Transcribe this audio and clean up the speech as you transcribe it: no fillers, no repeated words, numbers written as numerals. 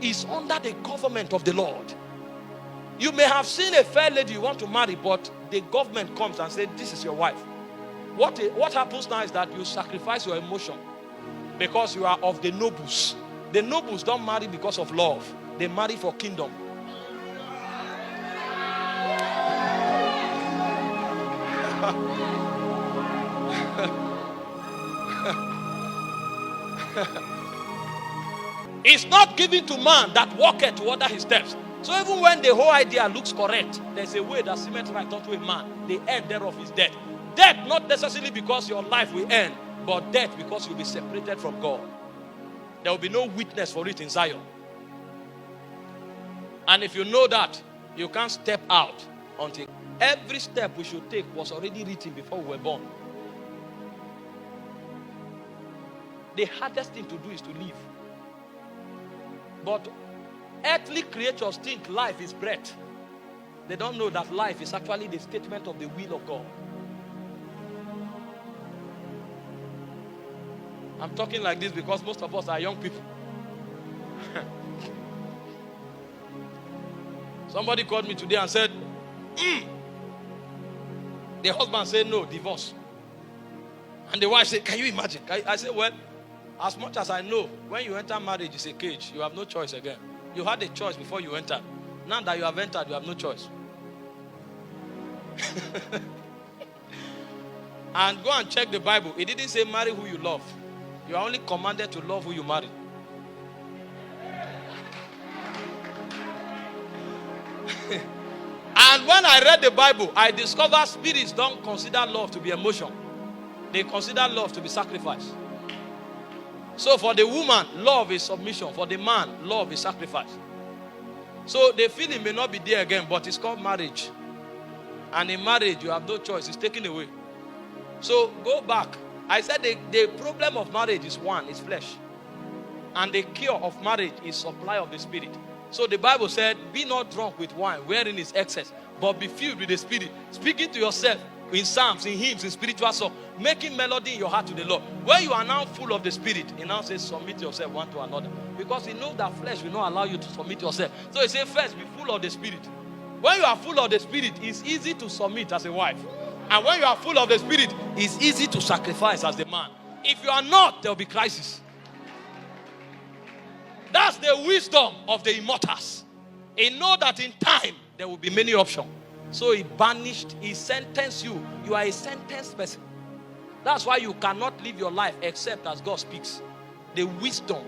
is under the government of the Lord. You may have seen a fair lady you want to marry, but the government comes and says, this is your wife. What happens now is that you sacrifice your emotion because you are of the nobles. The nobles don't marry because of love. They marry for kingdom. It's not given to man that walketh to order his steps. So even when the whole idea looks correct, there's a way that seemeth right unto a man. The end thereof is death. Death not necessarily because your life will end, but death because you'll be separated from God. There will be no witness for it in Zion. And if you know that, you can't step out until every step we should take was already written before we were born. The hardest thing to do is to live. But earthly creatures think life is breath. They don't know that life is actually the statement of the will of God. I'm talking like this because most of us are young people. Somebody called me today and said, the husband said no, divorce. And the wife said, can you imagine? I said, well, as much as I know, when you enter marriage, it's a cage. You have no choice again. You had a choice before you entered. Now that you have entered, you have no choice. And go and check the Bible. It didn't say marry who you love. You are only commanded to love who you marry. And when I read the Bible, I discovered spirits don't consider love to be emotion. They consider love to be sacrifice. So for the woman, love is submission. For the man, love is sacrifice. So the feeling may not be there again, but it's called marriage. And in marriage, you have no choice. It's taken away. So go back. I said the problem of marriage is one, it's flesh. And the cure of marriage is supply of the Spirit. So the Bible said, be not drunk with wine, wherein is excess, but be filled with the Spirit. Speaking to yourself in psalms, in hymns, in spiritual songs, making melody in your heart to the Lord. When you are now full of the Spirit, he now says, submit yourself one to another. Because he knows that flesh will not allow you to submit yourself. So he says, first, be full of the Spirit. When you are full of the Spirit, it's easy to submit as a wife. And when you are full of the Spirit, it's easy to sacrifice as the man. If you are not, there will be crisis. That's the wisdom of the immortals. He knows that in time, there will be many options. So he banished, he sentenced you. You are a sentenced person. That's why you cannot live your life except as God speaks. The wisdom